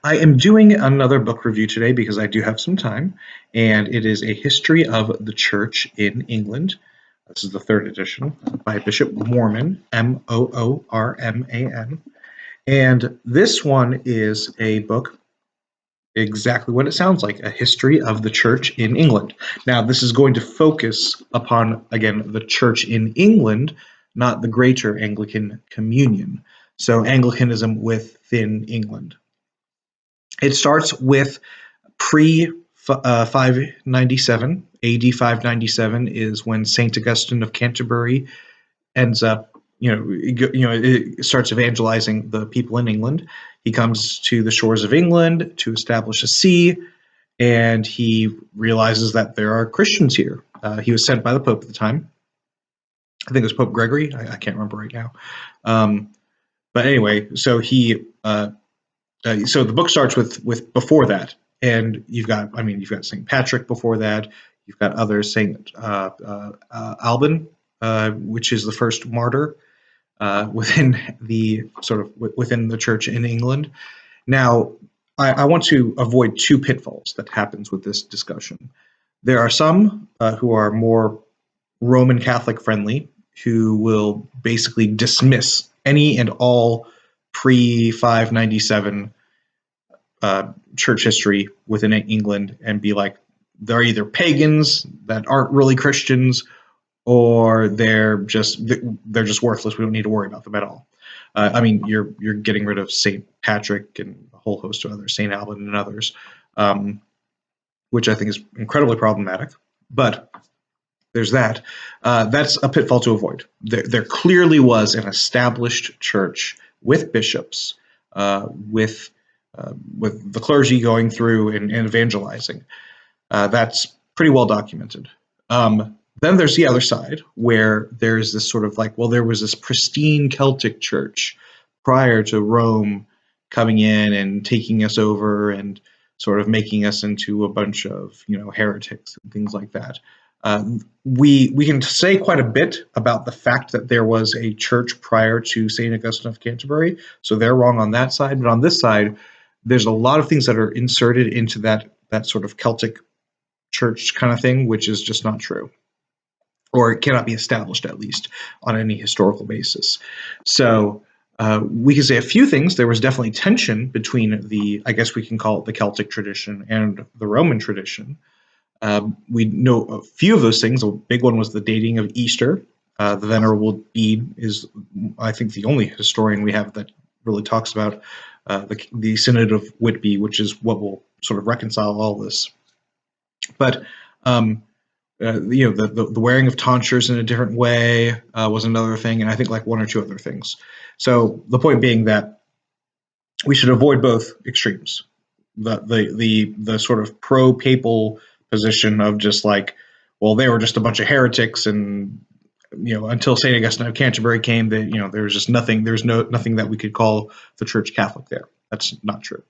I am doing another book review today because I do have some time, and it is A History of the Church in England. This is the third edition by Bishop Moorman, Moorman. And this one is a book exactly what it sounds like, a history of the church in England. Now, this is going to focus upon, again, the church in England, not the greater Anglican communion. So, Anglicanism within England. It starts with pre 597. AD 597 is when Saint Augustine of Canterbury ends up, it starts evangelizing the people in England. He comes to the shores of England to establish a see, and he realizes that there are Christians here. He was sent by the Pope at the time. I think it was Pope Gregory. I can't remember right now. But anyway, so so the book starts with before that, and you've got Saint Patrick before that. You've got others, Saint Alban, which is the first martyr within the church in England. Now, I want to avoid two pitfalls that happens with this discussion. There are some who are more Roman Catholic friendly, who will basically dismiss any and all pre 597 church history within England and be like, they're either pagans that aren't really Christians, or they're just worthless. We don't need to worry about them at all. You're getting rid of Saint Patrick and a whole host of others, Saint Alban and others, which I think is incredibly problematic. But there's that. That's a pitfall to avoid. There clearly was an established church with bishops, with the clergy going through and evangelizing. That's pretty well documented. Then there's the other side where there's this sort of like, well, there was this pristine Celtic church prior to Rome coming in and taking us over and sort of making us into a bunch of, heretics and things like that. We can say quite a bit about the fact that there was a church prior to St. Augustine of Canterbury, so they're wrong on that side. But on this side, there's a lot of things that are inserted into that sort of Celtic church kind of thing, which is just not true, or it cannot be established, at least on any historical basis. So we can say a few things. There was definitely tension between I guess we can call it the Celtic tradition and the Roman tradition. We know a few of those things. A big one was the dating of Easter. The Venerable Bede is, I think, the only historian we have that really talks about the Synod of Whitby, which is what will sort of reconcile all this. But the wearing of tonsures in a different way was another thing, and I think like one or two other things. So the point being that we should avoid both extremes. The sort of pro-papal position of just like, well, they were just a bunch of heretics, and until St. Augustine of Canterbury came, that there was just nothing. There's nothing that we could call the Church Catholic there. That's not true.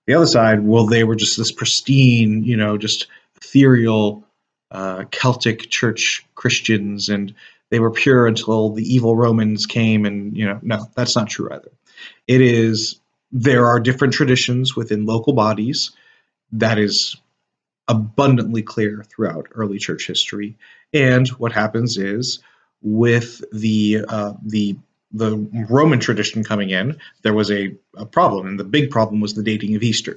The other side, well, they were just this pristine, just ethereal Celtic church Christians, and they were pure until the evil Romans came, and no, that's not true either. There are different traditions within local bodies. That is abundantly clear throughout early church history. And what happens is, with the Roman tradition coming in, there was a problem, and the big problem was the dating of Easter.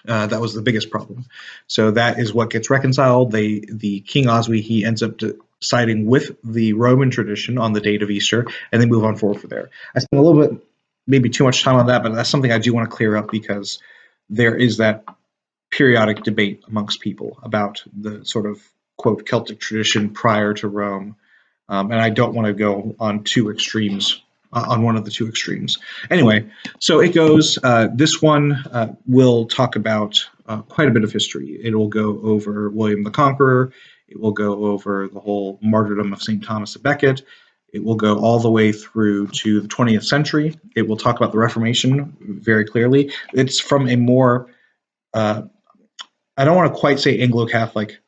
That was the biggest problem. So that is what gets reconciled. The King Oswy, he ends up siding with the Roman tradition on the date of Easter, and they move on forward from there. I spent a little bit, maybe too much time on that, but that's something I do want to clear up, because there is that periodic debate amongst people about the sort of, quote, Celtic tradition prior to Rome. And I don't want to go on two extremes, on one of the two extremes. Anyway, so it goes, this one will talk about quite a bit of history. It will go over William the Conqueror. It will go over the whole martyrdom of St. Thomas of Becket. It will go all the way through to the 20th century. It will talk about the Reformation very clearly. It's from a more, I don't want to quite say Anglo-Catholic,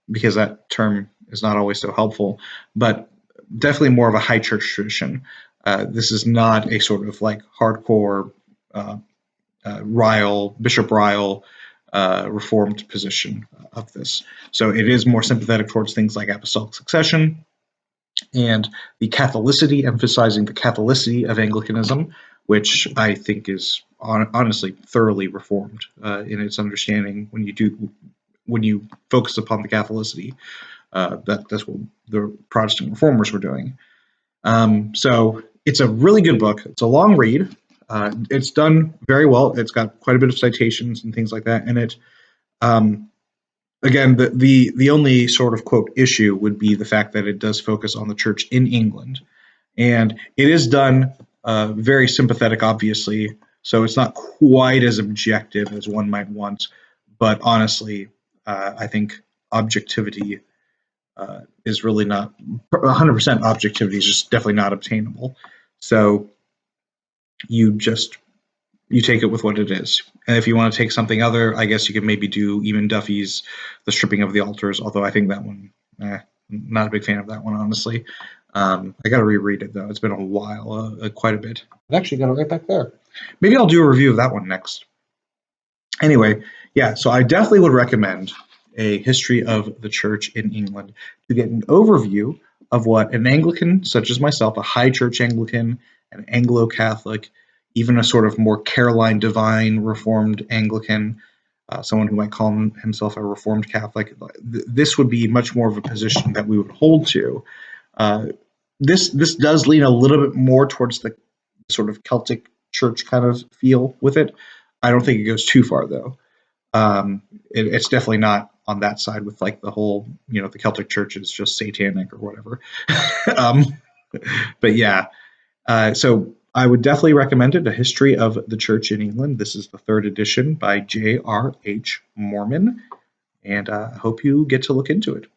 because that term is not always so helpful, but definitely more of a high church tradition. This is not a sort of like hardcore Bishop Ryle Reformed position of this. So it is more sympathetic towards things like apostolic succession and the Catholicity, emphasizing the Catholicity of Anglicanism, which I think is honestly thoroughly reformed in its understanding when you focus upon the Catholicity. That's what the Protestant reformers were doing. So it's a really good book. It's a long read. It's done very well. It's got quite a bit of citations and things like that in it. Again, the only sort of quote issue would be the fact that it does focus on the church in England, and it is done very sympathetic, obviously. So it's not quite as objective as one might want, but honestly, I think objectivity is really not 100% objectivity is just definitely not obtainable. So you take it with what it is. And if you want to take something other, I guess you could maybe do even Duffy's The Stripping of the Altars, although I think that one, not a big fan of that one, honestly. I got to reread it, though. It's been a while, quite a bit. I've actually got it right back there. Maybe I'll do a review of that one next. Anyway, yeah, so I definitely would recommend A History of the Church in England to get an overview of what an Anglican, such as myself, a high church Anglican, an Anglo-Catholic, even a sort of more Caroline Divine Reformed Anglican, someone who might call himself a Reformed Catholic, this would be much more of a position that we would hold to. This does lean a little bit more towards the sort of Celtic church kind of feel with it. I don't think it goes too far, though. It's definitely not on that side with like the whole, the Celtic church is just satanic or whatever. But yeah, so I would definitely recommend it, A History of the Church in England. This is the 3rd edition by J.R.H. Mormon, and I hope you get to look into it.